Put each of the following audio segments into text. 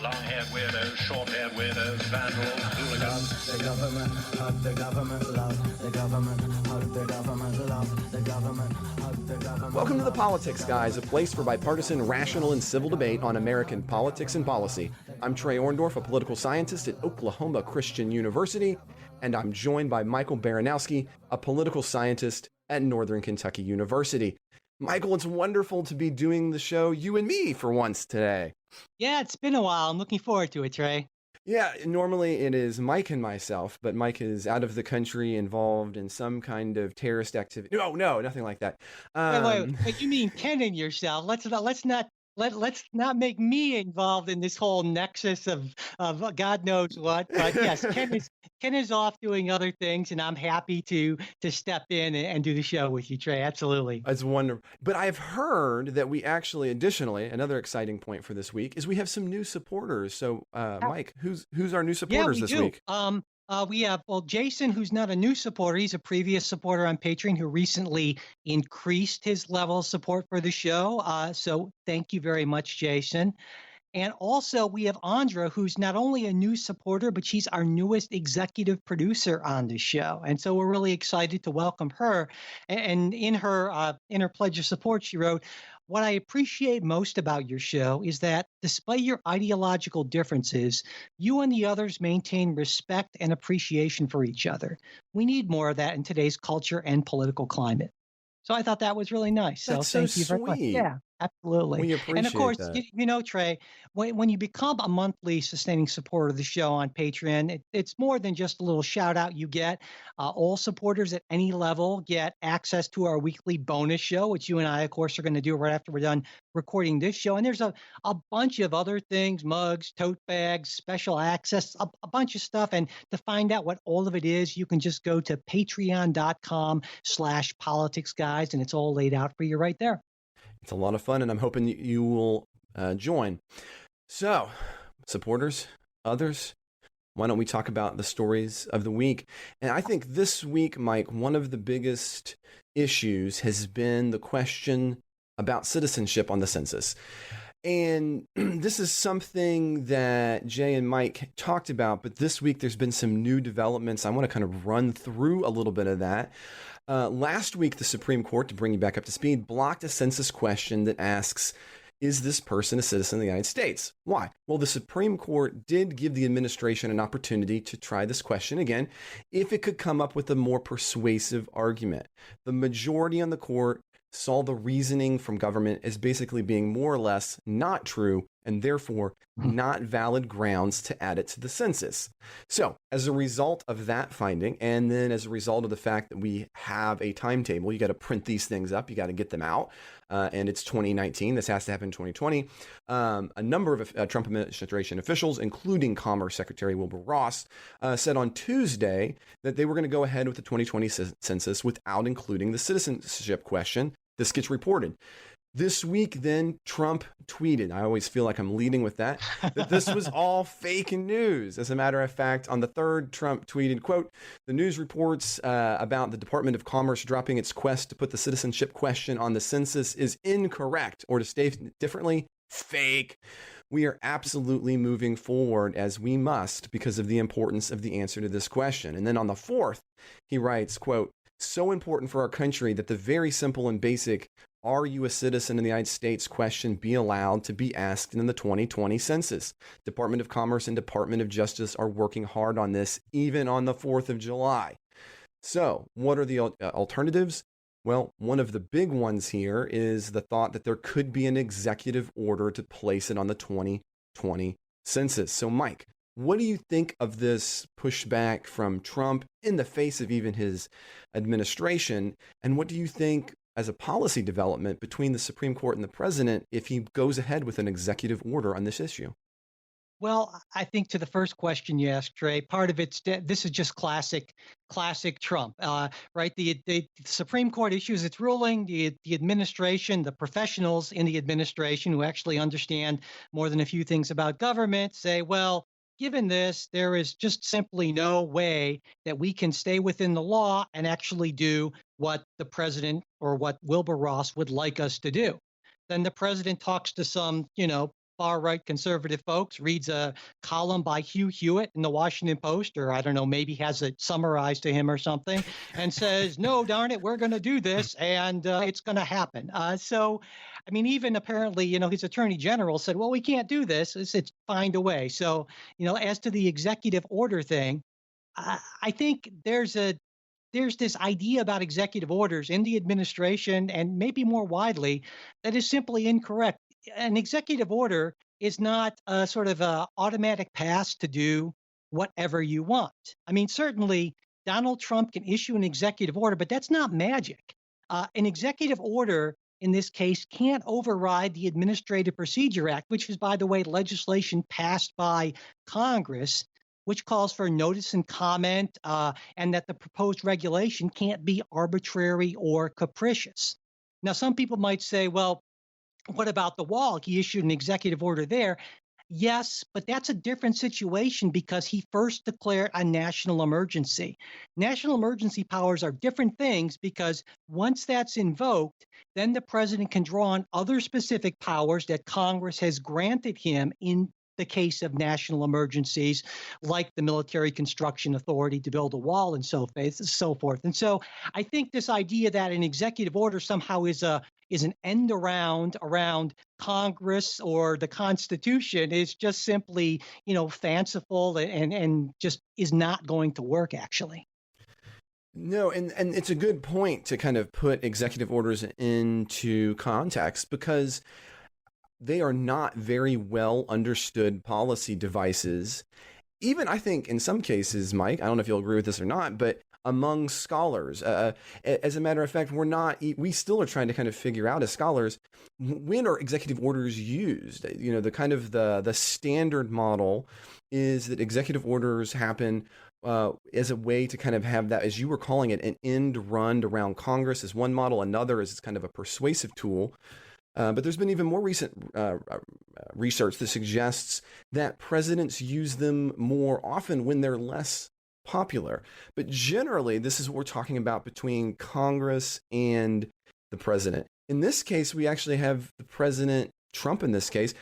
long-haired weirdos, short-haired weirdos, vandals, hooligans. The government, hug the government, love the government, hug the government, love the government, hug the government. Welcome to The Politics Guys, a place for bipartisan, rational, and civil debate on American politics and policy. I'm Trey Orndorff, a political scientist at Oklahoma Christian University, and I'm joined by Michael Baranowski, a political scientist at Northern Kentucky University. Michael, it's wonderful to be doing the show, you and me, for once today. Yeah, it's been a while. I'm looking forward to it, Trey. Yeah, normally it is Mike and myself, but Mike is out of the country, involved in some kind of terrorist activity. No, nothing like that. Wait, you mean Ken and yourself? Let's not make me involved in this whole nexus of God knows what. But yes, Ken is off doing other things, and I'm happy to step in and do the show with you, Trey. Absolutely. It's wonderful. But I've heard that we actually, additionally, another exciting point for this week is we have some new supporters. So, Mike, who's our new supporters this week? We have, Jason, who's not a new supporter. He's a previous supporter on Patreon who recently increased his level of support for the show. So thank you very much, Jason. And also we have Andra, who's not only a new supporter, but she's our newest executive producer on the show. And so we're really excited to welcome her. And in her pledge of support, she wrote, "What I appreciate most about your show is that despite your ideological differences, you and the others maintain respect and appreciation for each other. We need more of that in today's culture and political climate." So I thought that was really nice. That's so thank so you very much. sweet. Yeah, absolutely. We appreciate And of course, that. you know, Trey, when you become a monthly sustaining supporter of the show on Patreon, it's more than just a little shout out you get. All supporters at any level get access to our weekly bonus show, which you and I, of course, are going to do right after we're done recording this show. And there's a bunch of other things, mugs, tote bags, special access, a bunch of stuff. And to find out what all of it is, you can just go to patreon.com/politicsguys, and it's all laid out for you right there. It's a lot of fun, and I'm hoping you will join. So, supporters, others, why don't we talk about the stories of the week? And I think this week, Mike, one of the biggest issues has been the question about citizenship on the census. And this is something that Jay and Mike talked about, but this week there's been some new developments. I want to kind of run through a little bit of that. Last week, the Supreme Court, to bring you back up to speed, blocked a census question that asks, is this person a citizen of the United States? Why? Well, the Supreme Court did give the administration an opportunity to try this question again if it could come up with a more persuasive argument. The majority on the court saw the reasoning from government as basically being more or less not true and therefore not valid grounds to add it to the census. So as a result of that finding, and then as a result of the fact that we have a timetable, you got to print these things up, you got to get them out, and it's 2019, this has to happen in 2020, a number of Trump administration officials, including Commerce Secretary Wilbur Ross, said on Tuesday that they were going to go ahead with the 2020 census without including the citizenship question. This gets reported. This week, then, Trump tweeted, I always feel like I'm leading with that this was all fake news. As a matter of fact, on the 3rd, Trump tweeted, quote, "The news reports about the Department of Commerce dropping its quest to put the citizenship question on the census is incorrect, or to state differently, fake. We are absolutely moving forward as we must because of the importance of the answer to this question." And then on the 4th, he writes, quote, "So important for our country that the very simple and basic, are you a citizen of the United States question be allowed to be asked in the 2020 census. Department of Commerce and Department of Justice are working hard on this, even on the 4th of July. So what are the alternatives? Well, one of the big ones here is the thought that there could be an executive order to place it on the 2020 census. So Mike, what do you think of this pushback from Trump in the face of even his administration? And what do you think as a policy development between the Supreme Court and the president if he goes ahead with an executive order on this issue? Well, I think to the first question you asked, Trey, part of this is just classic Trump, right? The Supreme Court issues its ruling. The administration, the professionals in the administration who actually understand more than a few things about government say, well, given this, there is just simply no way that we can stay within the law and actually do what the president or what Wilbur Ross would like us to do. Then the president talks to some, far-right conservative folks, reads a column by Hugh Hewitt in the Washington Post, or I don't know, maybe has it summarized to him or something, and says, no, darn it, we're going to do this, and it's going to happen. So, I mean, even apparently, his attorney general said, well, we can't do this. It's find a way. So, as to the executive order thing, I think there's this idea about executive orders in the administration and maybe more widely that is simply incorrect. An executive order is not a sort of a automatic pass to do whatever you want. I mean, certainly Donald Trump can issue an executive order, but that's not magic. An executive order in this case can't override the Administrative Procedure Act, which is, by the way, legislation passed by Congress, which calls for notice and comment, and that the proposed regulation can't be arbitrary or capricious. Now, some people might say, well, what about the wall? He issued an executive order there. Yes, but that's a different situation because he first declared a national emergency. National emergency powers are different things because once that's invoked, then the president can draw on other specific powers that Congress has granted him in the case of national emergencies, like the military construction authority to build a wall and so forth. And so I think this idea that an executive order somehow is an end around Congress or the Constitution is just simply, fanciful and just is not going to work, actually. No, and it's a good point to kind of put executive orders into context because they are not very well understood policy devices. Even, I think, in some cases, Mike, I don't know if you'll agree with this or not, but among scholars, as a matter of fact, we still are trying to kind of figure out as scholars, when are executive orders used? The kind of the standard model is that executive orders happen as a way to kind of have that, as you were calling it, an end run around Congress is one model. Another is kind of a persuasive tool. But there's been even more recent research that suggests that presidents use them more often when they're less popular. But generally, this is what we're talking about between Congress and the president. In this case, we actually have the president, Trump in this case,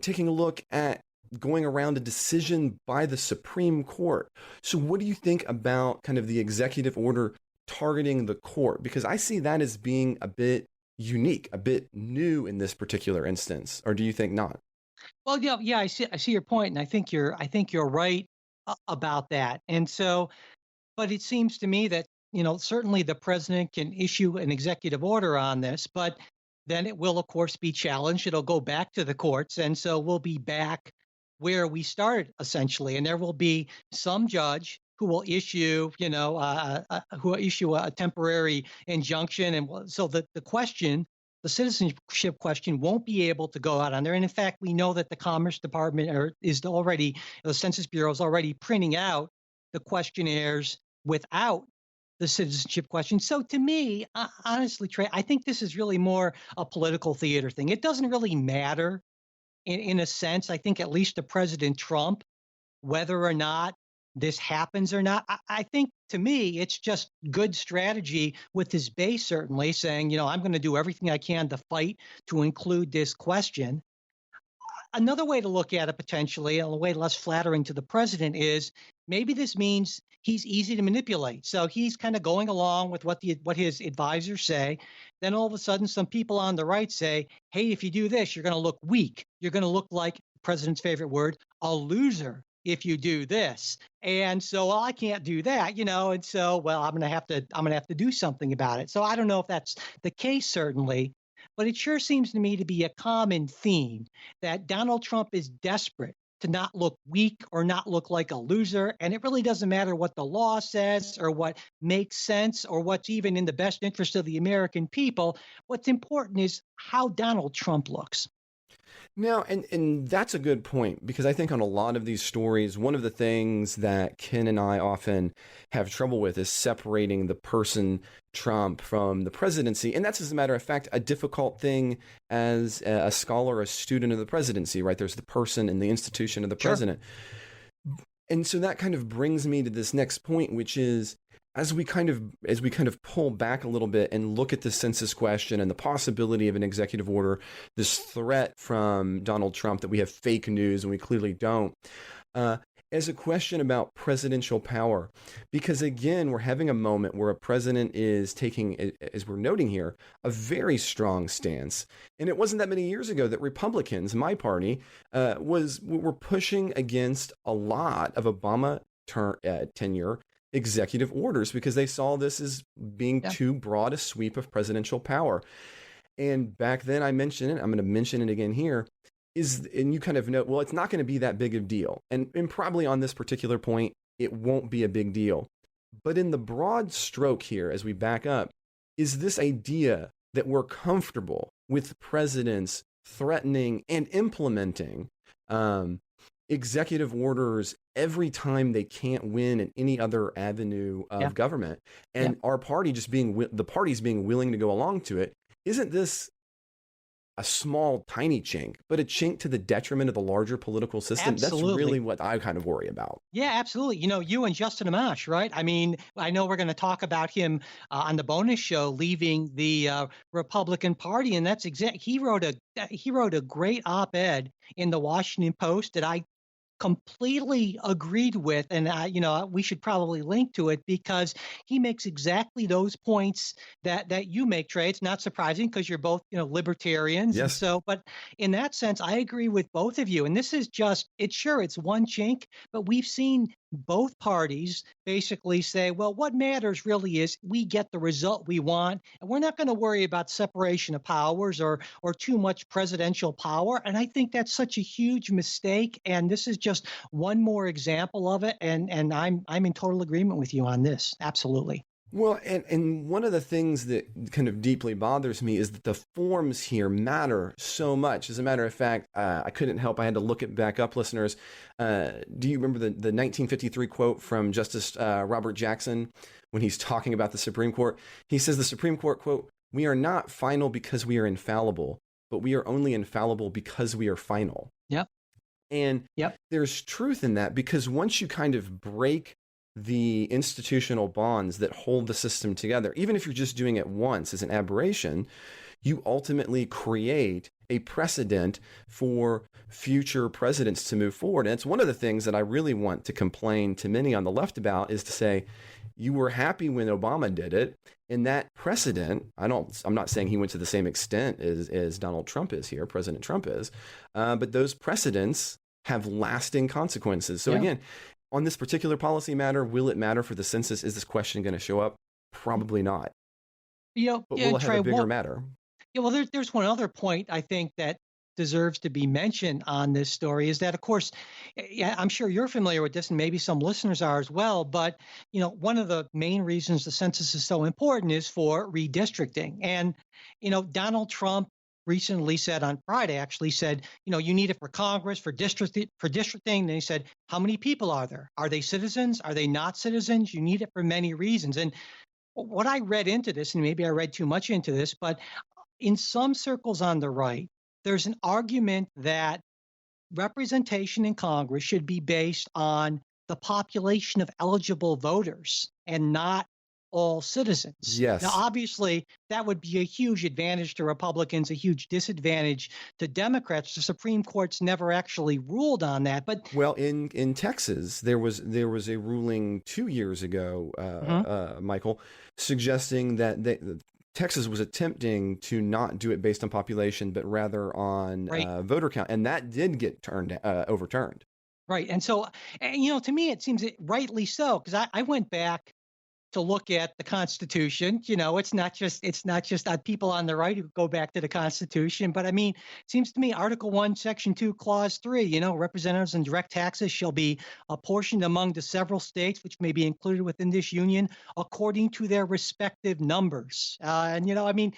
taking a look at going around a decision by the Supreme Court. So what do you think about kind of the executive order targeting the court? Because I see that as being a bit unique, a bit new in this particular instance, or do you think not? Well, yeah, I see your point, and I think you're right about that. And so, but it seems to me that certainly the president can issue an executive order on this, but then it will, of course, be challenged. It'll go back to the courts, and so we'll be back where we started essentially, and there will be some judge who will issue, a temporary injunction, and so the the citizenship question, won't be able to go out on there. And in fact, we know that the Commerce Department the Census Bureau is already printing out the questionnaires without the citizenship question. So to me, honestly, Trey, I think this is really more a political theater thing. It doesn't really matter in a sense, I think, at least to President Trump, whether or not this happens or not. I think, to me, it's just good strategy with his base, certainly saying, I'm going to do everything I can to fight to include this question. Another way to look at it potentially, and a way less flattering to the president, is maybe this means he's easy to manipulate. So he's kind of going along with what his advisors say. Then all of a sudden, some people on the right say, hey, if you do this, you're going to look weak. You're going to look like, the president's favorite word, a loser if you do this. And so, well, I can't do that, and so, well, I'm going to have to do something about it. So I don't know if that's the case, certainly, but it sure seems to me to be a common theme that Donald Trump is desperate to not look weak or not look like a loser. And it really doesn't matter what the law says or what makes sense or what's even in the best interest of the American people. What's important is how Donald Trump looks. Now, and that's a good point, because I think on a lot of these stories, one of the things that Ken and I often have trouble with is separating the person Trump from the presidency. And that's, as a matter of fact, a difficult thing as a scholar, a student of the presidency, right? There's the person and the institution of the president. And so that kind of brings me to this next point, which is, as we kind of pull back a little bit and look at the census question and the possibility of an executive order, this threat from Donald Trump that we have fake news and we clearly don't, as a question about presidential power, because again, we're having a moment where a president is taking, as we're noting here, a very strong stance. And it wasn't that many years ago that Republicans, my party, were pushing against a lot of Obama tenure executive orders because they saw this as being too broad a sweep of presidential power. And back then I mentioned it, I'm going to mention it again here, and you kind of know, well, it's not going to be that big of a deal. And probably on this particular point, it won't be a big deal. But in the broad stroke here, as we back up, is this idea that we're comfortable with presidents threatening and implementing executive orders every time they can't win in any other avenue of government, and our party just the party's being willing to go along to it. Isn't this a small, tiny chink, but a chink to the detriment of the larger political system? Absolutely. That's really what I kind of worry about. Yeah, absolutely. You and Justin Amash, right? I mean, I know we're going to talk about him on the bonus show leaving the Republican Party, and that's he wrote a great op-ed in the Washington Post that I completely agreed with, and we should probably link to it because he makes exactly those points that you make, Trey. It's not surprising because you're both libertarians. Yes. And so, but in that sense, I agree with both of you. And this is it's one chink, but we've seen both parties basically say, well, what matters really is we get the result we want, and we're not going to worry about separation of powers or too much presidential power. And I think that's such a huge mistake. And this is just one more example of it. And I'm in total agreement with you on this. Absolutely. Well, and one of the things that kind of deeply bothers me is that the forms here matter so much. As a matter of fact, I couldn't help. I had to look it back up, listeners. Do you remember the 1953 quote from Justice Robert Jackson when he's talking about the Supreme Court? He says the Supreme Court, quote, "We are not final because we are infallible, but we are only infallible because we are final." Yep. And Yep. there's truth in that, because once you kind of break the institutional bonds that hold the system together, even if you're just doing it once as an aberration, you ultimately create a precedent for future presidents to move forward. And it's one of the things that I really want to complain to many on the left about, is to say, you were happy when Obama did it, and that precedent, I'm not saying he went to the same extent as Donald Trump is here, President Trump is, but those precedents have lasting consequences. So again, on this particular policy matter, will it matter for the census? Is this question going to show up? Probably not. But will it have a bigger matter? Yeah, well, there's one other point I think that deserves to be mentioned on this story, is that, of course, I'm sure you're familiar with this, and maybe some listeners are as well, but one of the main reasons the census is so important is for redistricting. And Donald Trump recently said, on Friday, actually said, you need it for Congress, for districting. And he said, how many people are there? Are they citizens? Are they not citizens? You need it for many reasons. And what I read into this, and maybe I read too much into this, but in some circles on the right, there's an argument that representation in Congress should be based on the population of eligible voters and not all citizens. Yes. Now, obviously, that would be a huge advantage to Republicans, a huge disadvantage to Democrats. The Supreme Court's never actually ruled on that. But well, in Texas, there was a ruling 2 years ago, Michael, suggesting that Texas was attempting to not do it based on population, but rather on voter count, and that did get overturned. Right, and so, to me, it seems rightly so, because I went back to look at the Constitution. It's not just people on the right who go back to the Constitution, but I mean, it seems to me Article 1, Section 2, Clause 3, representatives and direct taxes shall be apportioned among the several states which may be included within this union according to their respective numbers. The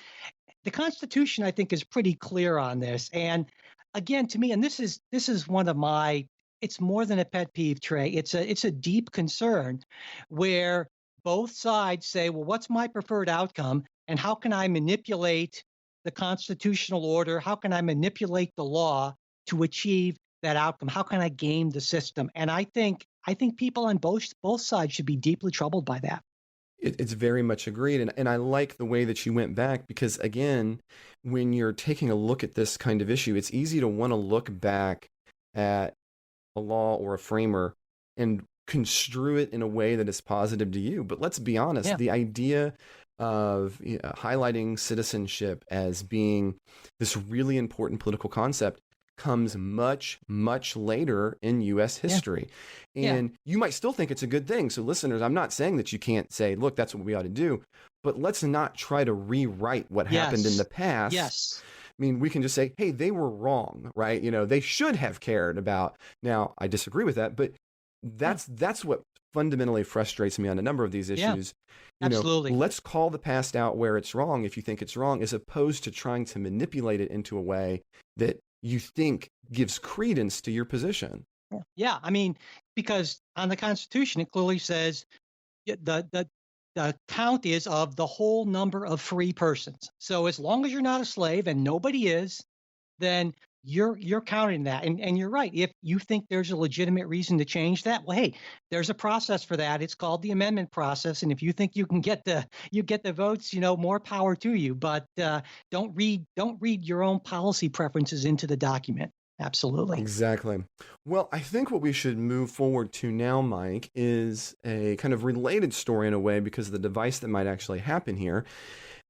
Constitution, I think, is pretty clear on this. And again, to me, and this is one of my, it's more than a pet peeve, Trey. It's a deep concern where both sides say, well, what's my preferred outcome? And how can I manipulate the constitutional order? How can I manipulate the law to achieve that outcome? How can I game the system? And I think people on both sides should be deeply troubled by that. It's very much agreed. And I like the way that you went back because, again, when you're taking a look at this kind of issue, it's easy to want to look back at a law or a framer and construe it in a way that is positive to you. But let's be honest, the idea of highlighting citizenship as being this really important political concept comes much, much later in U.S. history. And you might still think it's a good thing. So listeners, I'm not saying that you can't say, look, that's what we ought to do, but let's not try to rewrite what happened in the past. I mean, we can just say, hey, they were wrong, right? They should have cared about. Now, I disagree with that, but that's what fundamentally frustrates me on a number of these issues. Absolutely. Let's call the past out where it's wrong if you think it's wrong, as opposed to trying to manipulate it into a way that you think gives credence to your position. Yeah, I mean, because on the Constitution, it clearly says the count is of the whole number of free persons. So as long as you're not a slave, and nobody is, then you're counting that. And you're right. If you think there's a legitimate reason to change that, well, hey, there's a process for that. It's called the amendment process. And if you think you can get the votes, more power to you. But don't read your own policy preferences into the document. Absolutely. Exactly. Well, I think what we should move forward to now, Mike, is a kind of related story in a way because of the device that might actually happen here.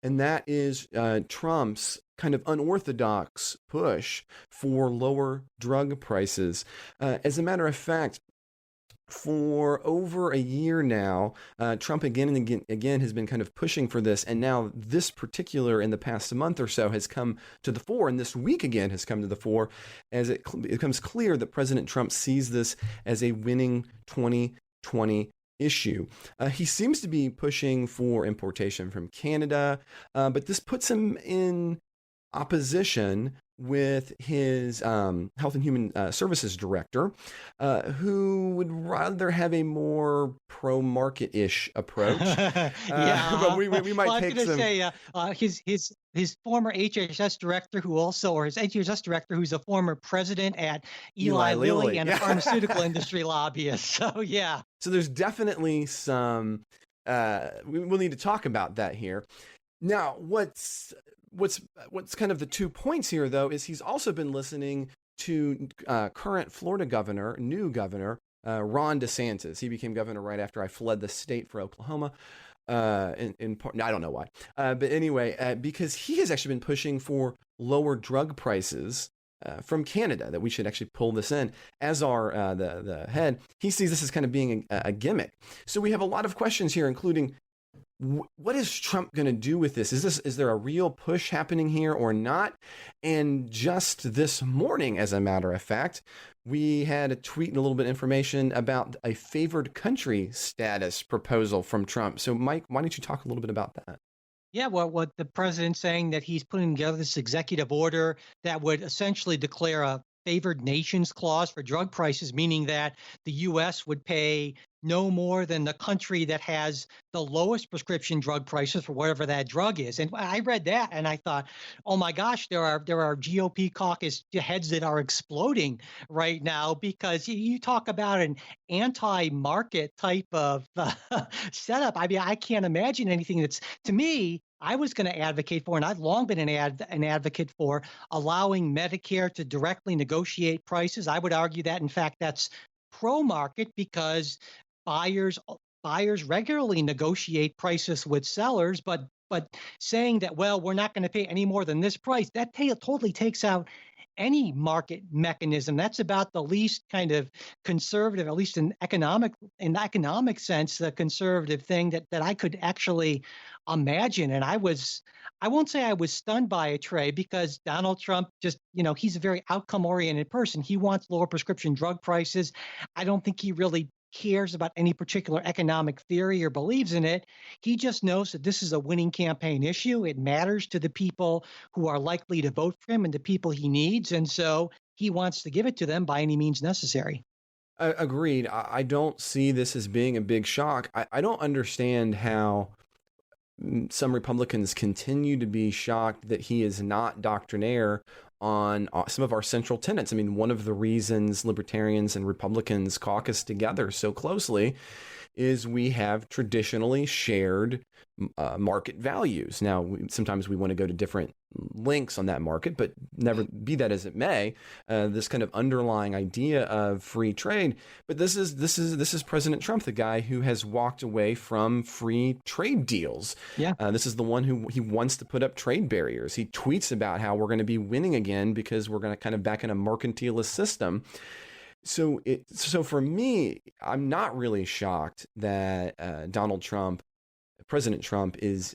And that is Trump's kind of unorthodox push for lower drug prices. As a matter of fact, for over a year now, Trump again and again has been kind of pushing for this. And now this particular, in the past month or so, has come to the fore. And this week again has come to the fore as it becomes clear that President Trump sees this as a winning 2020 issue. He seems to be pushing for importation from Canada, but this puts him in opposition with his Health and Human Services Director, who would rather have a more pro-market-ish approach. But we might take some. His former HHS director, his HHS director, who's a former president at Eli Lilly and a pharmaceutical industry lobbyist. So yeah. So there's definitely some. We'll need to talk about that here. Now, what's kind of the 2 points here, though, is he's also been listening to current Florida new governor, Ron DeSantis. He became governor right after I fled the state for Oklahoma. In part, I don't know why, but anyway, because he has actually been pushing for lower drug prices from Canada, that we should actually pull this in. As our the head, he sees this as kind of being a gimmick. So we have a lot of questions here, including, what is Trump going to do with this? Is there a real push happening here or not? And just this morning, as a matter of fact, we had a tweet and a little bit of information about a favored country status proposal from Trump. So, Mike, why don't you talk a little bit about that? Yeah, well, what the president's saying, that he's putting together this executive order that would essentially declare a favored nations clause for drug prices, meaning that the U.S. would pay no more than the country that has the lowest prescription drug prices for whatever that drug is. And I read that and I thought, oh my gosh, there are GOP caucus heads that are exploding right now, because you talk about an anti-market type of setup. I mean, I can't imagine anything that's, to me, I was going to advocate for, and I've long been an advocate for, allowing Medicare to directly negotiate prices. I would argue that, in fact, that's pro-market, because buyers regularly negotiate prices with sellers, but saying that, well, we're not going to pay any more than this price, that totally takes out any market mechanism. That's about the least kind of conservative, at least in economic sense, the conservative thing that I could actually imagine. And I won't say I was stunned by it, Trey, because Donald Trump just, he's a very outcome-oriented person. He wants lower prescription drug prices. I don't think he really cares about any particular economic theory or believes in it. He just knows that this is a winning campaign issue. It matters to the people who are likely to vote for him and the people he needs. And so he wants to give it to them by any means necessary. Agreed. I don't see this as being a big shock. I don't understand how some Republicans continue to be shocked that he is not doctrinaire on some of our central tenets. I mean, one of the reasons libertarians and Republicans caucus together so closely is we have traditionally shared market values. Now, sometimes we want to go to different links on that market, but never be that as it may, this kind of underlying idea of free trade. But this is President Trump, the guy who has walked away from free trade deals. Yeah. This is the one who he wants to put up trade barriers. He tweets about how we're going to be winning again because we're going to kind of back in a mercantilist system. So for me, I'm not really shocked that President Trump is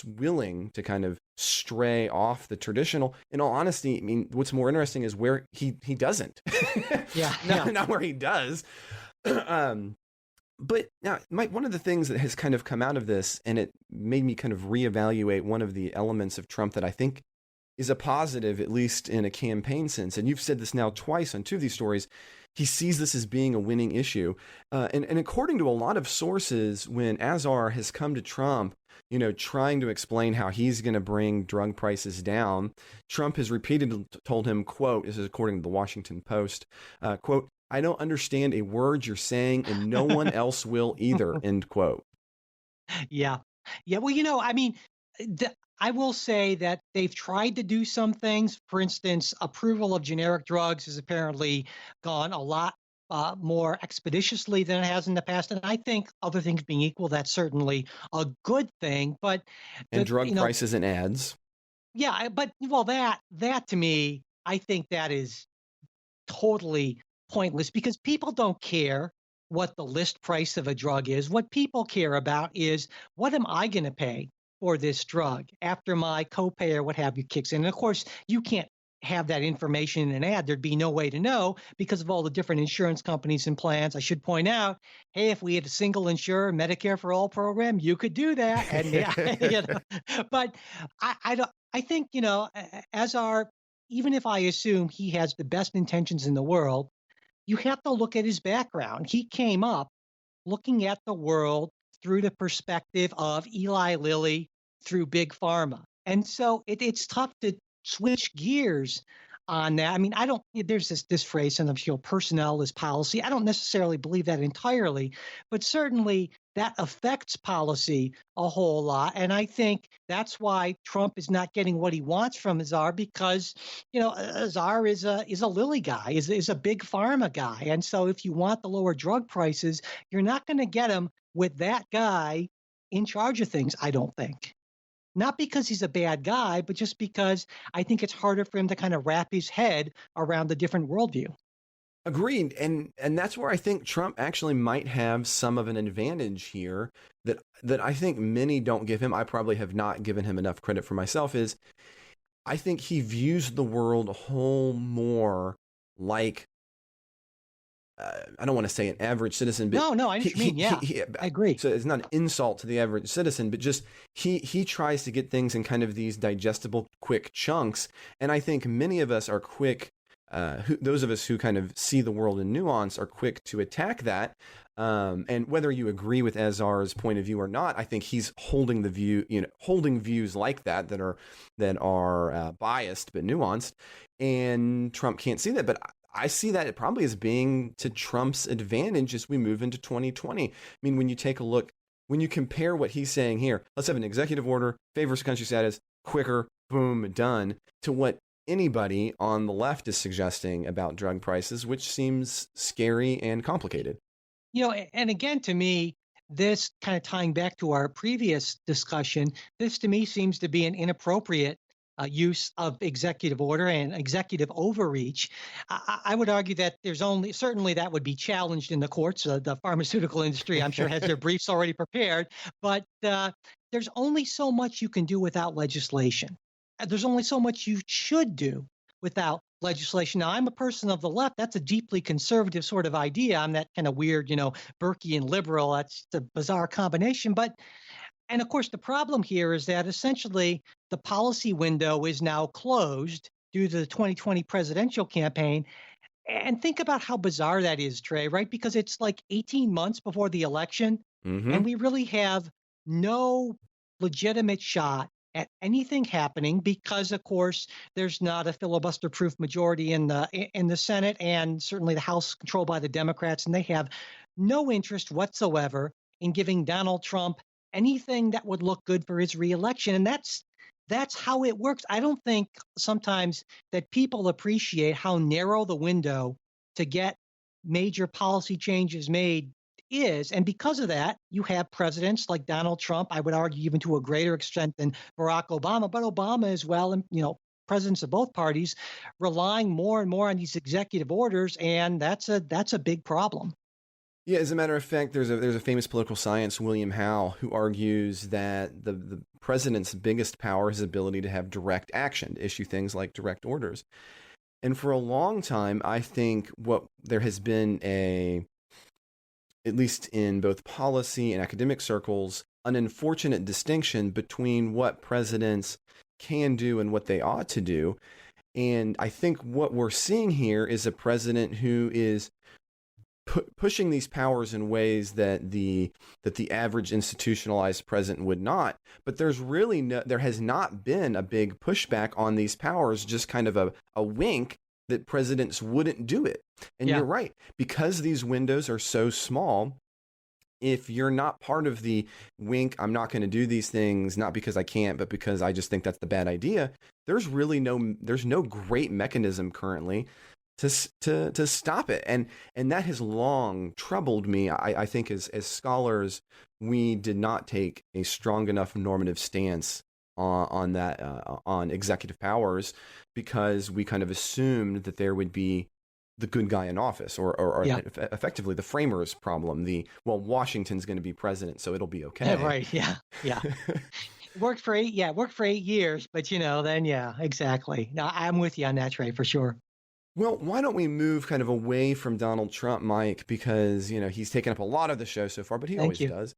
willing to kind of stray off the traditional. In all honesty, I mean, what's more interesting is where he doesn't. Yeah, not where he does. But now, Mike, one of the things that has kind of come out of this, and it made me kind of reevaluate one of the elements of Trump that I think is a positive, at least in a campaign sense. And you've said this now twice on two of these stories. He sees this as being a winning issue. And according to a lot of sources, when Azar has come to Trump, trying to explain how he's going to bring drug prices down, Trump has repeatedly told him, quote, this is according to the Washington Post, quote, "I don't understand a word you're saying and no one else will either," end quote. Yeah. Yeah. Well, I mean, I will say that they've tried to do some things. For instance, approval of generic drugs has apparently gone a lot more expeditiously than it has in the past. And I think, other things being equal, that's certainly a good thing. But and drug prices and ads. Yeah, but that to me, I think that is totally pointless because people don't care what the list price of a drug is. What people care about is, what am I going to pay for this drug after my copay or what have you kicks in? And of course, you can't have that information in an ad. There'd be no way to know because of all the different insurance companies and plans. I should point out, hey, if we had a single insurer Medicare for All program, you could do that. And but I think, even if I assume he has the best intentions in the world, you have to look at his background. He came up looking at the world through the perspective of Eli Lilly through Big Pharma. And so it's tough to switch gears on that. I mean, there's this phrase sometimes, personnel is policy. I don't necessarily believe that entirely, but certainly that affects policy a whole lot. And I think that's why Trump is not getting what he wants from Azar, because, Azar is a Lilly guy, is a Big Pharma guy. And so if you want the lower drug prices, you're not going to get them with that guy in charge of things, I don't think. Not because he's a bad guy, but just because I think it's harder for him to kind of wrap his head around the different worldview. Agreed. And that's where I think Trump actually might have some of an advantage here that I think many don't give him. I probably have not given him enough credit for myself, is I think he views the world a whole more like, I don't want to say an average citizen, but no, I mean, yeah, I agree. So it's not an insult to the average citizen, but just he tries to get things in kind of these digestible, quick chunks. And I think many of us are quick. Those of us who kind of see the world in nuance are quick to attack that. And whether you agree with Azar's point of view or not, I think he's holding views like that are biased but nuanced. And Trump can't see that, but I see that it probably as being to Trump's advantage as we move into 2020. I mean, when you take a look, when you compare what he's saying here, let's have an executive order, favors country status, quicker, boom, done, to what anybody on the left is suggesting about drug prices, which seems scary and complicated. And again, to me, this kind of tying back to our previous discussion, this to me seems to be an inappropriate use of executive order and executive overreach. I would argue that certainly that would be challenged in the courts. The pharmaceutical industry, I'm sure, has their briefs already prepared, but there's only so much you can do without legislation. There's only so much you should do without legislation. Now, I'm a person of the left. That's a deeply conservative sort of idea. I'm that kind of weird, Burkean liberal. That's a bizarre combination. And of course, the problem here is that essentially the policy window is now closed due to the 2020 presidential campaign. And think about how bizarre that is, Trey, right? Because it's like 18 months before the election, and we really have no legitimate shot at anything happening because, of course, there's not a filibuster-proof majority in the Senate, and certainly the House controlled by the Democrats, and they have no interest whatsoever in giving Donald Trump anything that would look good for his reelection. And that's how it works. I don't think sometimes that people appreciate how narrow the window to get major policy changes made is. And because of that, you have presidents like Donald Trump, I would argue even to a greater extent than Barack Obama, but Obama as well, and presidents of both parties relying more and more on these executive orders, and that's a big problem. Yeah, as a matter of fact, there's a famous political scientist, William Howe, who argues that the president's biggest power is his ability to have direct action, to issue things like direct orders. And for a long time, I think what there has been at least in both policy and academic circles, an unfortunate distinction between what presidents can do and what they ought to do. And I think what we're seeing here is a president who is pushing these powers in ways that the average institutionalized president would not. But there has not been a big pushback on these powers, just kind of a wink that presidents wouldn't do it. And You're right, because these windows are so small. If you're not part of the wink, I'm not going to do these things, not because I can't, but because I just think that's the bad idea. There's no great mechanism currently to stop it. And that has long troubled me. I think as scholars, we did not take a strong enough normative stance on executive powers, because we kind of assumed that there would be the good guy in office, or effectively the framers' problem. Washington's going to be president, so it'll be okay. Yeah, right. Yeah. Worked for 8 years, but then exactly. No, I'm with you on that, Trey, for sure. Well, why don't we move kind of away from Donald Trump, Mike, because, he's taken up a lot of the show so far, but he always does.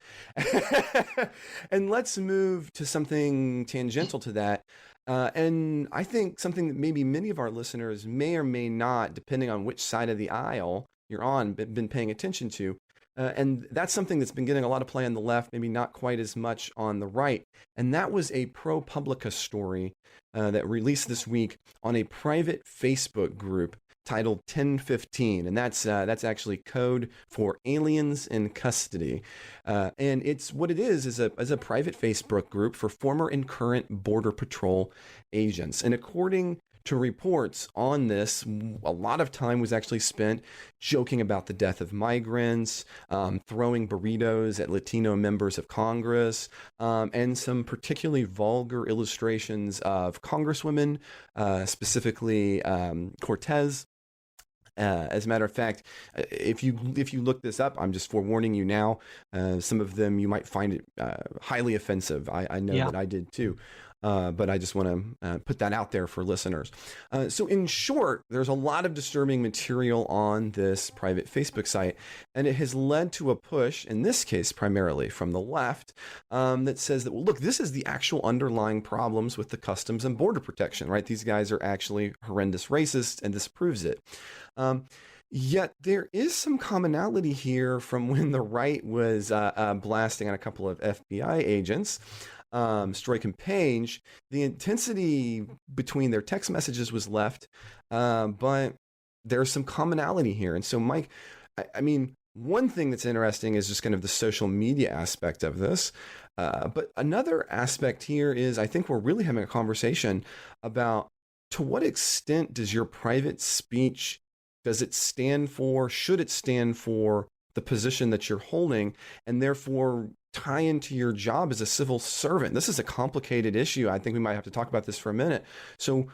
And let's move to something tangential to that. And I think something that maybe many of our listeners may or may not, depending on which side of the aisle you're on, been paying attention to. And that's something that's been getting a lot of play on the left, maybe not quite as much on the right. And that was a ProPublica story that released this week on a private Facebook group titled 1015, and that's actually code for aliens in custody. And it's what it is a private Facebook group for former and current Border Patrol agents. And according to reports on this, a lot of time was actually spent joking about the death of migrants, throwing burritos at Latino members of Congress, and some particularly vulgar illustrations of congresswomen, specifically Cortez. As a matter of fact, if you look this up, I'm just forewarning you now, some of them you might find it highly offensive. I know that I did too. But I just want to put that out there for listeners. So in short, there's a lot of disturbing material on this private Facebook site, and it has led to a push, in this case primarily from the left, that says that, well, look, this is the actual underlying problems with the Customs and Border Protection, right? These guys are actually horrendous racists, and this proves it. Yet there is some commonality here from when the right was blasting on a couple of FBI agents. Stroik and Page, the intensity between their text messages was left, but there's some commonality here. And so, Mike, I mean, one thing that's interesting is just kind of the social media aspect of this. But another aspect here is I think we're really having a conversation about, to what extent does your private speech, should it stand for the position that you're holding, and therefore tie into your job as a civil servant? This is a complicated issue. I think we might have to talk about this for a minute. So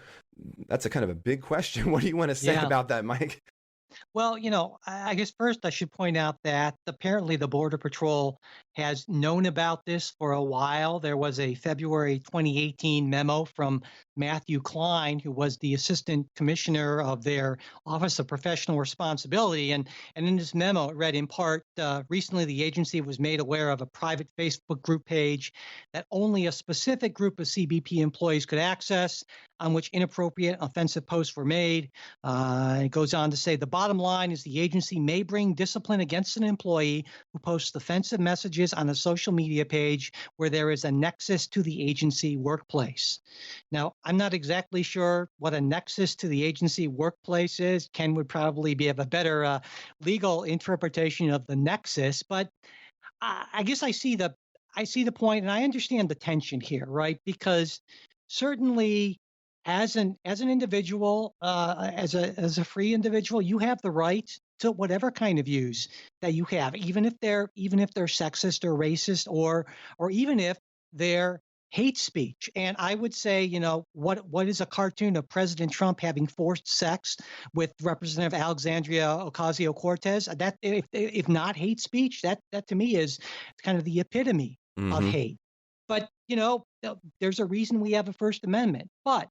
that's a kind of a big question. What do you want to say about that, Mike? Well, I guess first I should point out that apparently the Border Patrol has known about this for a while. There was a February 2018 memo from Matthew Klein, who was the assistant commissioner of their Office of Professional Responsibility. And in this memo, it read in part, recently the agency was made aware of a private Facebook group page that only a specific group of CBP employees could access, on which inappropriate, offensive posts were made. It goes on to say, the bottom line is the agency may bring discipline against an employee who posts offensive messages on a social media page where there is a nexus to the agency workplace. Now, I'm not exactly sure what a nexus to the agency workplace is. Ken would probably have a better legal interpretation of the nexus, but I guess I see the point, and I understand the tension here, right? Because certainly, as an individual, as a free individual, you have the right to whatever kind of views that you have, even if they're sexist or racist, or even if they're hate speech. And I would say, what is a cartoon of President Trump having forced sex with Representative Alexandria Ocasio-Cortez? That if not hate speech, that to me is kind of the epitome of Hmm. hate. But there's a reason we have a First Amendment. But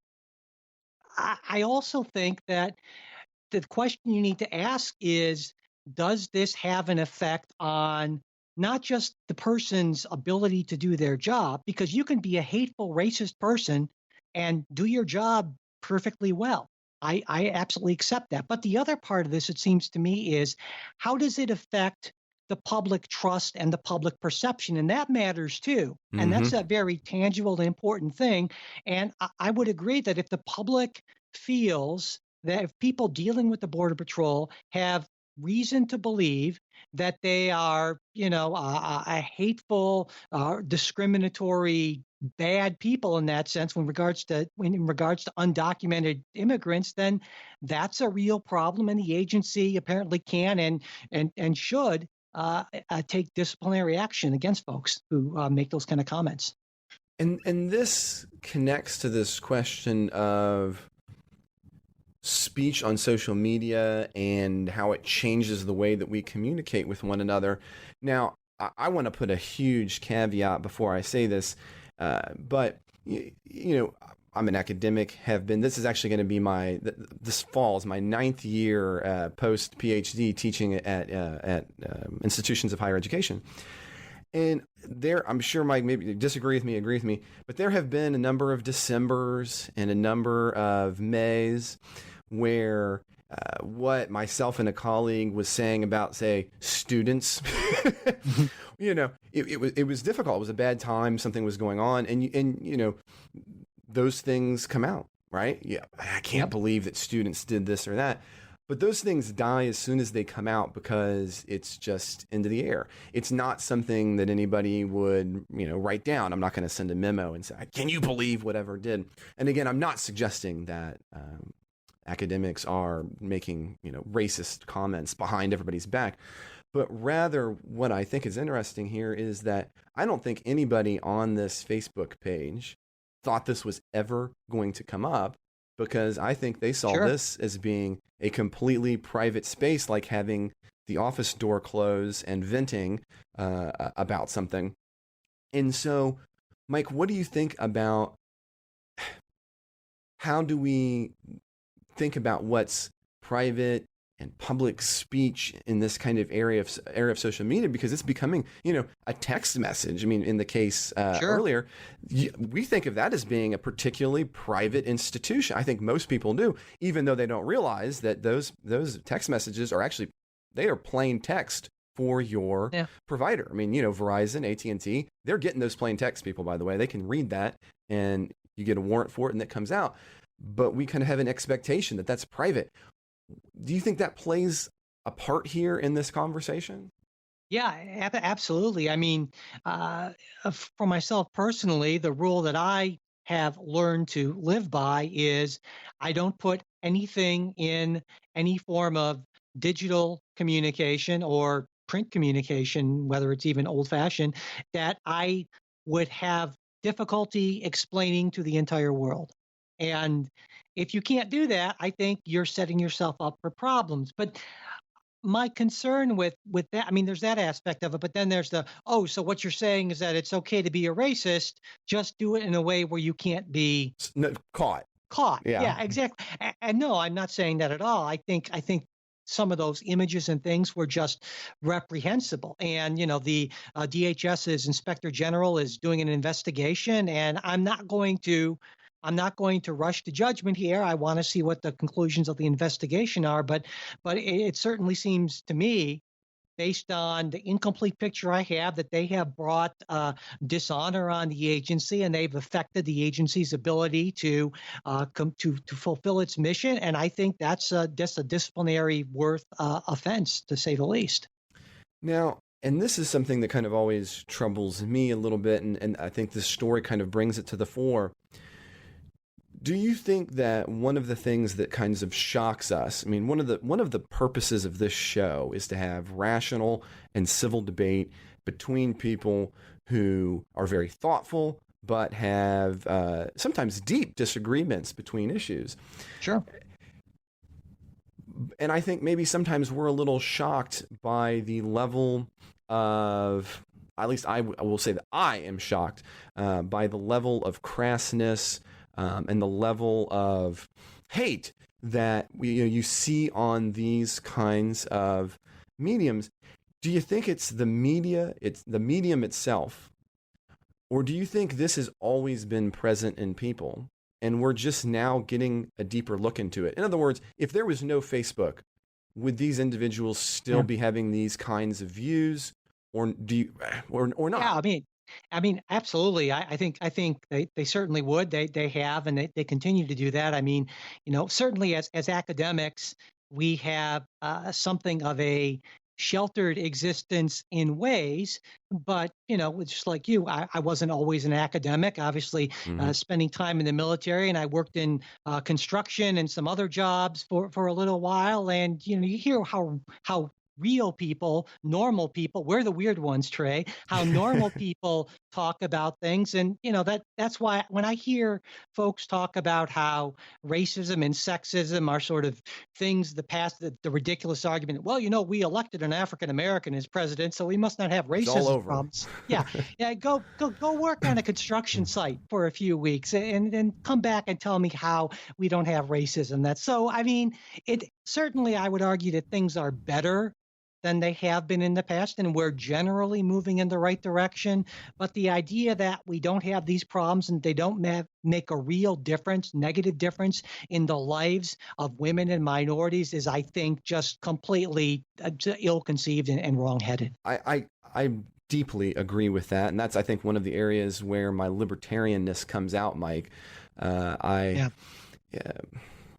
I also think that the question you need to ask is, does this have an effect on not just the person's ability to do their job? Because you can be a hateful, racist person and do your job perfectly well. I absolutely accept that. But the other part of this, it seems to me, is how does it affect the public trust and the public perception? And that matters too. And Hmm. that's a very tangible and important thing. And I would agree that if the public feels that if people dealing with the Border Patrol have reason to believe that they are, a hateful, discriminatory, bad people in that sense, in regards to undocumented immigrants, then that's a real problem, and the agency apparently can and should take disciplinary action against folks who make those kind of comments. And this connects to this question of speech on social media and how it changes the way that we communicate with one another. Now, I want to put a huge caveat before I say this, but I'm an academic. Have been. This is actually going to be this fall is my ninth year post PhD teaching at institutions of higher education. And there, I'm sure Mike maybe disagree with me, agree with me, but there have been a number of Decembers and a number of Mays where what myself and a colleague was saying about, say, students, it was difficult. It was a bad time. Something was going on, and those things come out, right? Yeah, I can't believe that students did this or that. But those things die as soon as they come out because it's just into the air. It's not something that anybody would, write down. I'm not going to send a memo and say, "Can you believe whatever did?" And again, I'm not suggesting that academics are making, racist comments behind everybody's back. But rather, what I think is interesting here is that I don't think anybody on this Facebook page thought this was ever going to come up, because I think they saw Sure. this as being a completely private space, like having the office door close and venting about something. And so, Mike, what do you think about how do we think about what's private and public speech in this kind of area of social media, because it's becoming, a text message. I mean, in the case Sure. earlier, we think of that as being a particularly private institution. I think most people do, even though they don't realize that those text messages are actually, they are plain text for your Yeah. provider. I mean, Verizon, AT&T, they're getting those plain text, people, by the way. They can read that and you get a warrant for it and that comes out. But we kind of have an expectation that that's private. Do you think that plays a part here in this conversation? Yeah, absolutely. I mean, for myself personally, the rule that I have learned to live by is I don't put anything in any form of digital communication or print communication, whether it's even old fashioned, that I would have difficulty explaining to the entire world. And if you can't do that, I think you're setting yourself up for problems. But my concern with that, I mean, there's that aspect of it, but then there's so what you're saying is that it's okay to be a racist, just do it in a way where you can't be No, caught. caught. Yeah. Yeah, exactly. And no, I'm not saying that at all. I think some of those images and things were just reprehensible. And the DHS's Inspector General is doing an investigation, and I'm not going to rush to judgment here. I want to see what the conclusions of the investigation are, but it certainly seems to me, based on the incomplete picture I have, that they have brought dishonor on the agency, and they've affected the agency's ability to to fulfill its mission. And I think that's just a disciplinary worth offense, to say the least. Now, And this is something that kind of always troubles me a little bit, and I think this story kind of brings it to the fore. Do you think that one of the things that kinds of shocks us, I mean, one of the purposes of this show is to have rational and civil debate between people who are very thoughtful, but have sometimes deep disagreements between issues. Sure. And I think maybe sometimes we're a little shocked by the level of, at least I will say that I am shocked by the level of crassness and the level of hate that you see on these kinds of mediums. Do you think it's the media, it's the medium itself, or do you think this has always been present in people and we're just now getting a deeper look into it? In other words, if there was no Facebook, would these individuals still be having these kinds of views, or do you, or not? Yeah, I mean, absolutely. I think they certainly would. They have, and they continue to do that. I mean, certainly as academics, we have something of a sheltered existence in ways, but just like you, I wasn't always an academic. Obviously, spending time in the military, and I worked in construction and some other jobs for a little while. And you hear how real people, normal people, we're the weird ones, Trey, how normal people talk about things. And that's why when I hear folks talk about how racism and sexism are sort of things of the past, the ridiculous argument, well, we elected an African American as president, so we must not have racism problems. Yeah. Go work on a construction site for a few weeks and then come back and tell me how we don't have racism. It certainly, I would argue that things are better than they have been in the past, and we're generally moving in the right direction. But the idea that we don't have these problems and they don't make a real difference, negative difference in the lives of women and minorities is, I think, just completely ill-conceived and wrong-headed. I deeply agree with that, and that's, I think, one of the areas where my libertarianness comes out, Mike.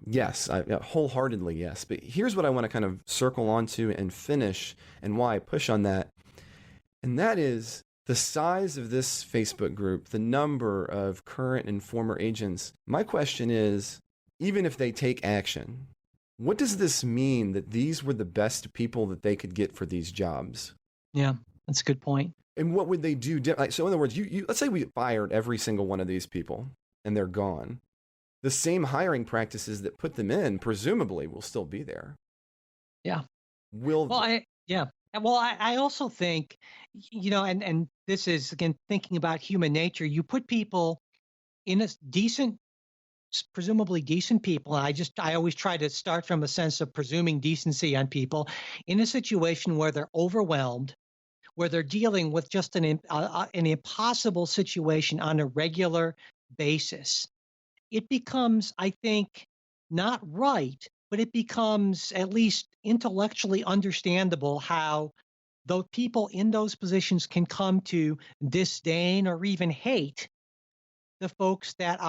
Yes, wholeheartedly, yes. But here's what I want to kind of circle onto and finish, and why I push on that. And that is the size of this Facebook group, the number of current and former agents. My question is, even if they take action, what does this mean that these were the best people that they could get for these jobs? Yeah, that's a good point. And what would they do? So in other words, you let's say we fired every single one of these people and they're gone. The same hiring practices that put them in presumably will still be there. Yeah. I also think, and this is, again, thinking about human nature, you put people in a presumably decent people. And I always try to start from a sense of presuming decency on people in a situation where they're overwhelmed, where they're dealing with just an impossible situation on a regular basis. It becomes, I think, not right, but it becomes at least intellectually understandable how those people in those positions can come to disdain or even hate the folks that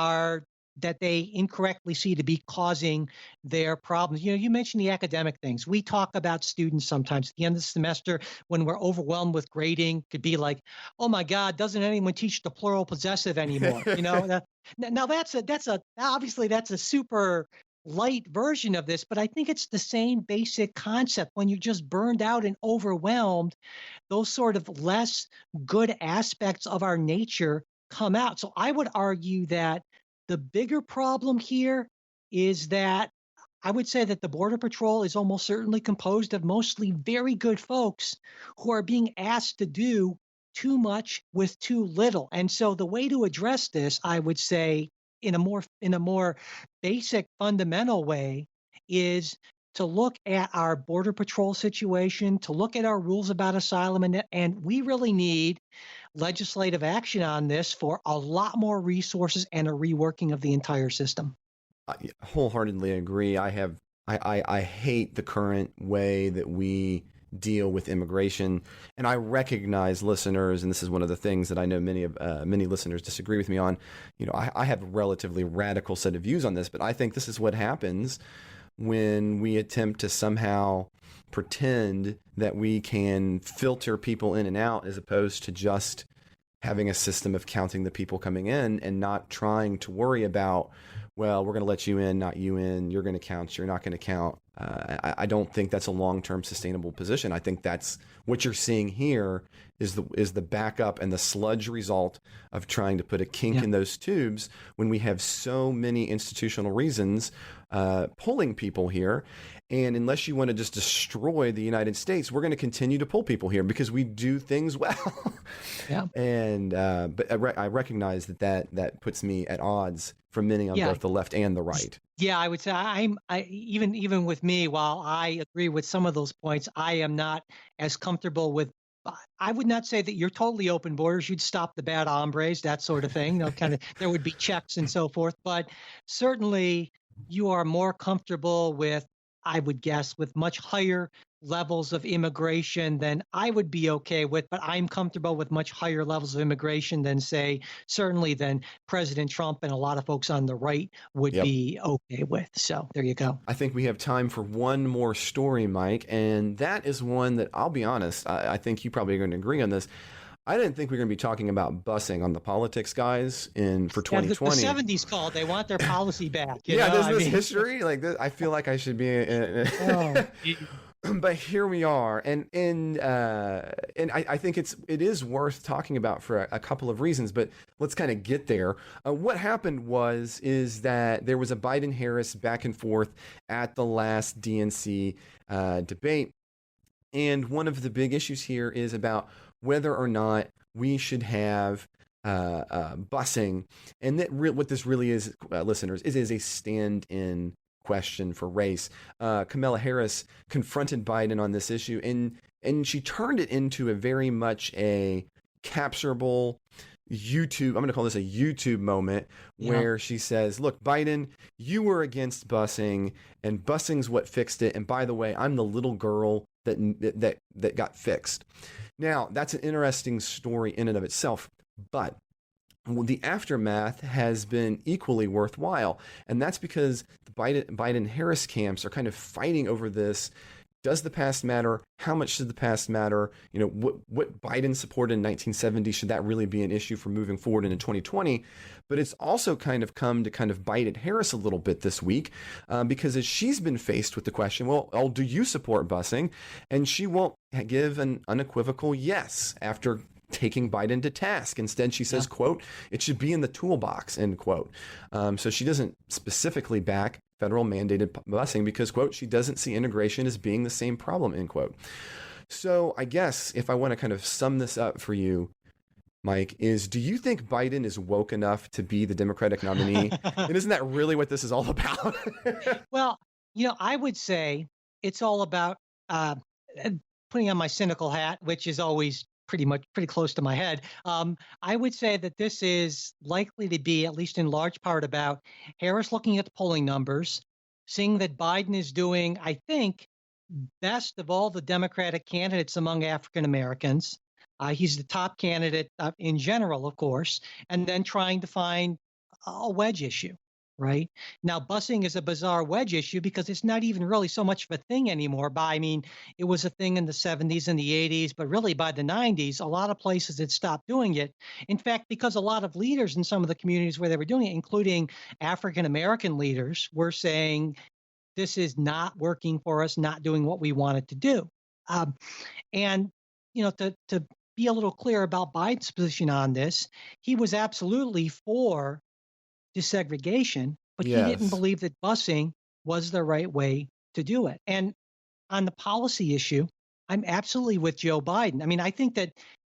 they incorrectly see to be causing their problems. You mentioned the academic things. We talk about students sometimes at the end of the semester when we're overwhelmed with grading, could be like, oh my God, doesn't anyone teach the plural possessive anymore? Now that's obviously that's a super light version of this, but I think it's the same basic concept. When you're just burned out and overwhelmed, those sort of less good aspects of our nature come out. So I would argue that the bigger problem here is that I would say that the Border Patrol is almost certainly composed of mostly very good folks who are being asked to do too much with too little. And so the way to address this, I would say, in a more basic, fundamental way, is to look at our Border Patrol situation, to look at our rules about asylum, and we really need legislative action on this for a lot more resources and a reworking of the entire system. I wholeheartedly agree. I hate the current way that we deal with immigration, and I recognize, listeners, and this is one of the things that I know many listeners disagree with me on. I have a relatively radical set of views on this, but I think this is what happens when we attempt to somehow pretend that we can filter people in and out as opposed to just having a system of counting the people coming in and not trying to worry about, well, we're going to let you in, not you in, you're going to count, you're not going to count. I don't think that's a long-term sustainable position. I think that's what you're seeing here is the backup and the sludge result of trying to put a kink in those tubes when we have so many institutional reasons pulling people here. And unless you want to just destroy the United States, we're going to continue to pull people here because we do things well. Yeah. And but I recognize that puts me at odds from many on both the left and the right. Yeah, I would say even with me, while I agree with some of those points, I am not as comfortable with. I would not say that you're totally open borders. You'd stop the bad hombres, that sort of thing. There would be checks and so forth. But certainly, you are more comfortable with, I would guess, with much higher levels of immigration than I would be okay with, but I'm comfortable with much higher levels of immigration than, say, certainly than President Trump and a lot of folks on the right would be okay with. So there you go. I think we have time for one more story, Mike, and that is one that, I'll be honest, I think you probably are going to agree on this. I didn't think we were going to be talking about busing on the politics, guys, for 2020. The 70s called. They want their policy back. There's this history like this. I feel like I should be. But here we are, and I think it is worth talking about for a couple of reasons. But let's kind of get there. What happened is that there was a Biden-Harris back and forth at the last DNC debate, and one of the big issues here is about whether or not we should have busing, and what this really is, listeners, is a stand-in question for race. Kamala Harris confronted Biden on this issue, and she turned it into a very much a capturable YouTube, I'm going to call this a YouTube moment, where she says, look, Biden, you were against busing, and busing's what fixed it. And by the way, I'm the little girl that got fixed. Now, that's an interesting story in and of itself, but the aftermath has been equally worthwhile. And that's because the Biden-Harris camps are kind of fighting over this. Does the past matter? How much should the past matter? What Biden supported in 1970, should that really be an issue for moving forward into 2020? But it's also kind of come to kind of bite at Harris a little bit this week, because as she's been faced with the question, well, do you support busing? And she won't give an unequivocal yes after taking Biden to task. Instead, she says, quote, it should be in the toolbox, end quote. So she doesn't specifically back federal mandated busing because, quote, she doesn't see integration as being the same problem, end quote. So I guess if I want to kind of sum this up for you, Mike, do you think Biden is woke enough to be the Democratic nominee? And isn't that really what this is all about? Well, I would say it's all about putting on my cynical hat, which is always pretty close to my head. I would say that this is likely to be, at least in large part, about Harris looking at the polling numbers, seeing that Biden is doing, I think, best of all the Democratic candidates among African Americans. He's the top candidate in general, of course, and then trying to find a wedge issue. Right now, busing is a bizarre wedge issue because it's not even really so much of a thing anymore. It was a thing in the 70s and the 80s, but really by the 90s, a lot of places had stopped doing it. In fact, because a lot of leaders in some of the communities where they were doing it, including African American leaders, were saying, this is not working for us, not doing what we wanted to do. And to be a little clear about Biden's position on this, he was absolutely for desegregation, but he didn't believe that busing was the right way to do it. And on the policy issue, I'm absolutely with Joe Biden. I mean, I think that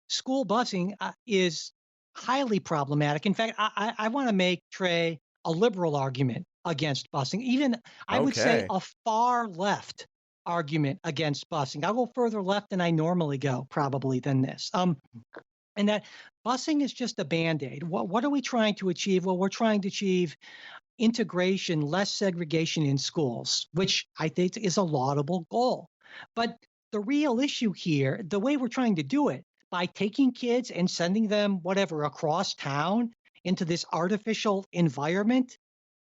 school busing is highly problematic. In fact, I want to make, Trey, a liberal argument against busing. Even, I would say, a far left argument against busing. I'll go further left than I normally go, probably, than this. And that busing is just a Band-Aid. What are we trying to achieve? Well, we're trying to achieve integration, less segregation in schools, which I think is a laudable goal. But the real issue here, the way we're trying to do it, by taking kids and sending them, across town into this artificial environment,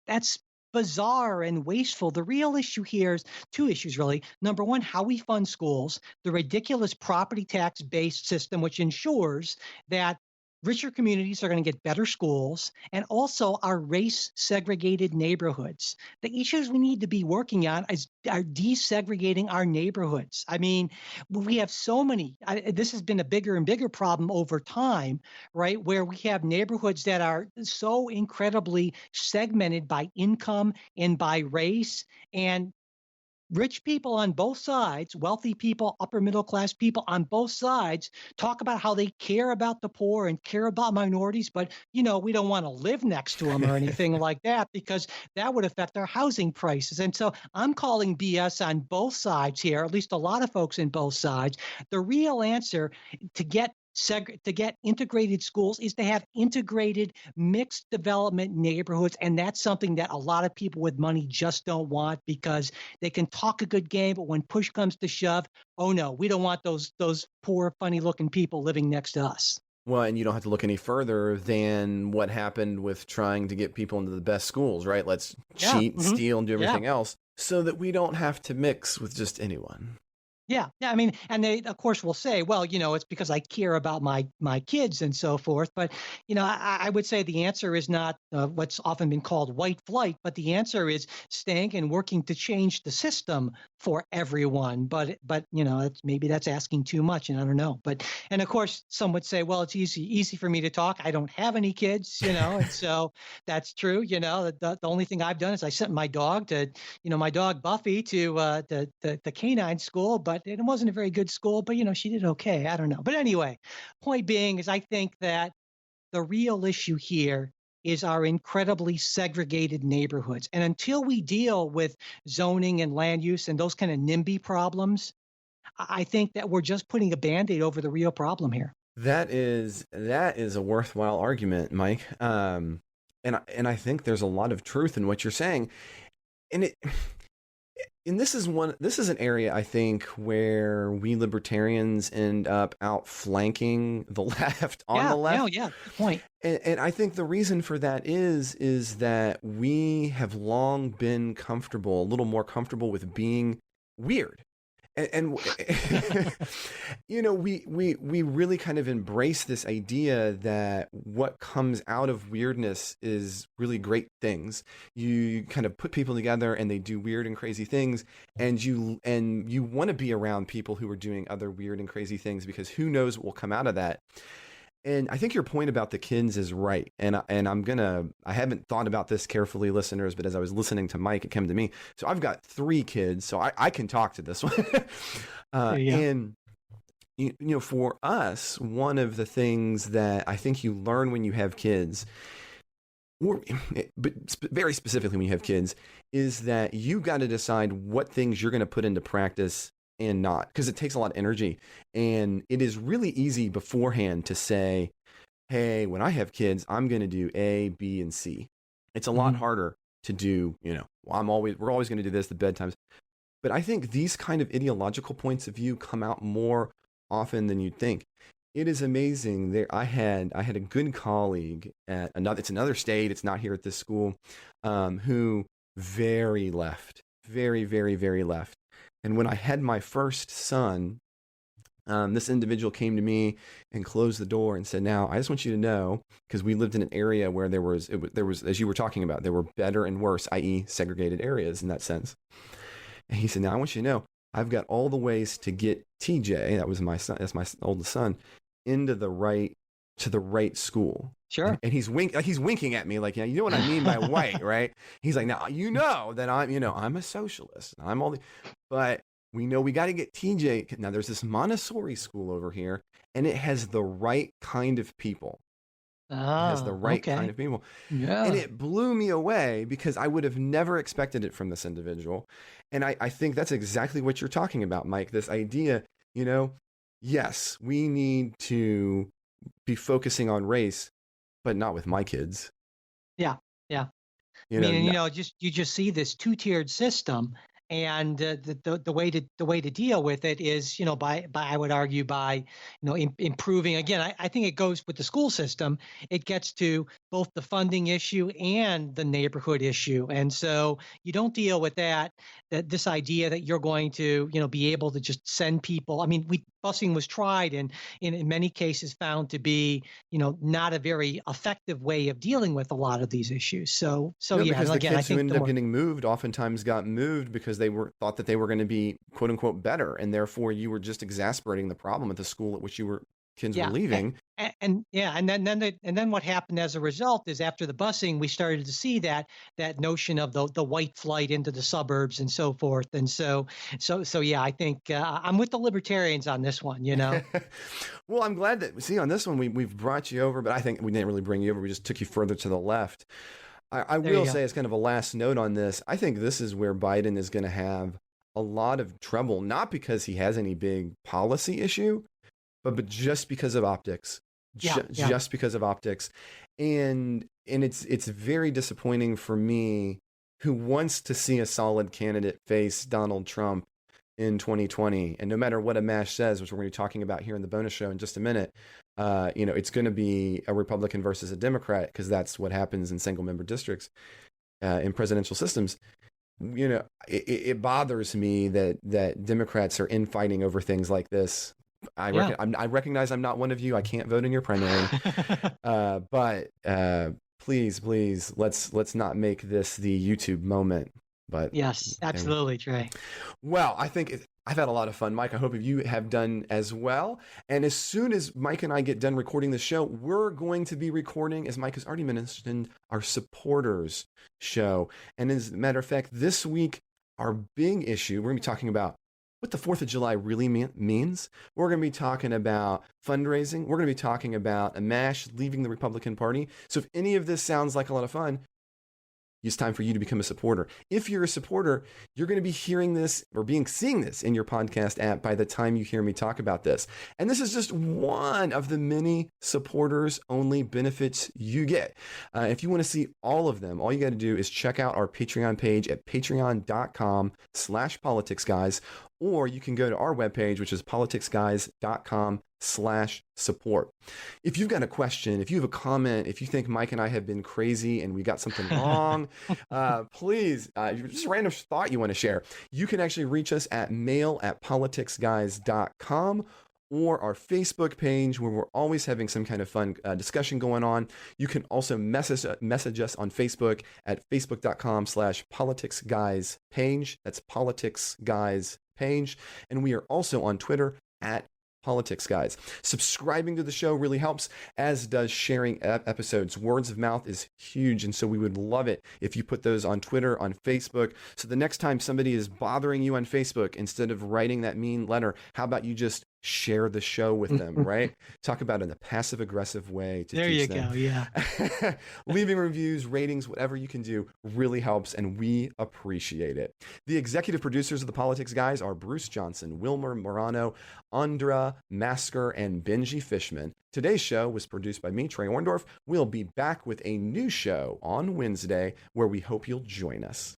that's bizarre and wasteful. The real issue here is two issues, really. Number one, how we fund schools, the ridiculous property tax based system, which ensures that richer communities are going to get better schools, and also our race segregated neighborhoods. The issues we need to be working on are desegregating our neighborhoods. I mean, we have so many, this has been a bigger and bigger problem over time, right? Where we have neighborhoods that are so incredibly segmented by income and by race. And rich people on both sides, wealthy people, upper middle class people on both sides talk about how they care about the poor and care about minorities, but we don't want to live next to them or anything like that because that would affect our housing prices. And so I'm calling BS on both sides here, at least a lot of folks in both sides. The real answer to get integrated schools is to have integrated mixed development neighborhoods, and that's something that a lot of people with money just don't want because they can talk a good game, but when push comes to shove, oh no, we don't want those poor funny looking people living next to us. Well, and you don't have to look any further than what happened with trying to get people into the best schools, right? Let's cheat, steal, and do everything else so that we don't have to mix with just anyone. Yeah. I mean, and they, of course, will say, well, it's because I care about my kids and so forth. But, I would say the answer is not what's often been called white flight, but the answer is staying and working to change the system for everyone. But maybe that's asking too much, and I don't know. And of course, some would say, well, it's easy for me to talk. I don't have any kids, and so that's true. The only thing I've done is I sent my dog to, my dog Buffy to the canine school, but it wasn't a very good school, but she did okay. I don't know. But anyway, point being is I think that the real issue here is our incredibly segregated neighborhoods. And until we deal with zoning and land use and those kind of NIMBY problems, I think that we're just putting a Band-Aid over the real problem here. That is a worthwhile argument, Mike. And I think there's a lot of truth in what you're saying. And this is an area I think where we libertarians end up outflanking the left on the left. Yeah, good point. And I think the reason for that is that we have long been a little more comfortable with being weird. And we really kind of embrace this idea that what comes out of weirdness is really great things. You kind of put people together and they do weird and crazy things, and you want to be around people who are doing other weird and crazy things because who knows what will come out of that. And I think your point about the kids is right. And I haven't thought about this carefully, listeners, but as I was listening to Mike, it came to me. So I've got 3 kids, so I can talk to this one. And, for us, one of the things that I think you learn when you have kids, but very specifically when you have kids, is that you got to decide what things you're going to put into practice and not, because it takes a lot of energy. And it is really easy beforehand to say, hey, when I have kids, I'm going to do A, B, and C. It's a lot harder to do, we're always going to do this, the bedtimes. But I think these kind of ideological points of view come out more often than you'd think. It is amazing. I had a good colleague at it's another state, it's not here at this school, who very left, very, very, very left. And when I had my first son, this individual came to me and closed the door and said, now, I just want you to know, because we lived in an area where there was, as you were talking about, there were better and worse, i.e. segregated areas in that sense. And he said, now I want you to know, I've got all the ways to get TJ, that was my son, that's my oldest son, to the right school. Sure. And he's winking at me like, yeah, you know what I mean by white, right? He's like, now that I'm a socialist. But we know we got to get TJ. Now there's this Montessori school over here, and it has the right kind of people. It has the right kind of people. Yeah. And it blew me away because I would have never expected it from this individual. And I think that's exactly what you're talking about, Mike. This idea, yes, we need to be focusing on race, but not with my kids. Yeah. You just see this 2-tiered system. And the way to deal with it is, by I would argue by, improving. Again, I think it goes with the school system. It gets to both the funding issue and the neighborhood issue, and so you don't deal with that this idea that you're going to, be able to just send people. I mean, busing was tried and in many cases found to be, not a very effective way of dealing with a lot of these issues. So No, yeah, because and the again, I kids who think ended the up more, getting moved oftentimes got moved because they thought that they were going to be quote unquote better, and therefore you were just exasperating the problem at the school at which kids were yeah, leaving. and yeah, and then what happened as a result is after the busing, we started to see that notion of the white flight into the suburbs and so forth. And so yeah, I think I'm with the libertarians on this one. Well, I'm glad that on this one we've brought you over, but I think we didn't really bring you over. We just took you further to the left. I There you will go. say, as kind of a last note on this, I think this is where Biden is going to have a lot of trouble, not because he has any big policy issue, but just because of optics. Yeah. Just because of optics. And it's very disappointing for me, who wants to see a solid candidate face Donald Trump in 2020. And no matter what Amash says, which we're going to be talking about here in the bonus show in just a minute, it's going to be a Republican versus a Democrat, because that's what happens in single member districts in presidential systems. It bothers me that Democrats are infighting over things like this. I recognize I'm not one of you. I can't vote in your primary, but please, let's not make this the YouTube moment. But Yes, absolutely, Trey. well, I think I've had a lot of fun, Mike. I hope you have done as well. And as soon as Mike and I get done recording the show, we're going to be recording, as Mike has already mentioned, our supporters show. And as a matter of fact, this week, our big issue, we're going to be talking about what the 4th of July really means. We're going to be talking about fundraising. We're going to be talking about Amash leaving the Republican Party. So if any of this sounds like a lot of fun, it's time for you to become a supporter. If you're a supporter, you're going to be hearing this or seeing this in your podcast app by the time you hear me talk about this. And this is just one of the many supporters only benefits you get. If you want to see all of them, all you got to do is check out our Patreon page at patreon.com/politicsguys, or you can go to our webpage, which is politicsguys.com/support. If you've got a question, if you have a comment, if you think Mike and I have been crazy and we got something wrong, please, just a random thought you want to share, you can actually reach us at mail@politicsguys.com, or our Facebook page, where we're always having some kind of fun discussion going on. You can also message us on Facebook at facebook.com/politicsguyspage. That's politicsguyspage. And we are also on Twitter at Politics Guys. Subscribing to the show really helps, as does sharing episodes. Words of mouth is huge, and so we would love it if you put those on Twitter, on Facebook. So the next time somebody is bothering you on Facebook, instead of writing that mean letter, how about you just share the show with them, right? Talk about it in a passive-aggressive way to There teach you them. go, yeah. Leaving reviews, ratings, whatever you can do really helps, and we appreciate it. The executive producers of the Politics Guys are Bruce Johnson, Wilmer Morano, Andra Masker, and Benji Fishman. Today's show was produced by me, Trey Orndorff. We'll be back with a new show on Wednesday, where we hope you'll join us.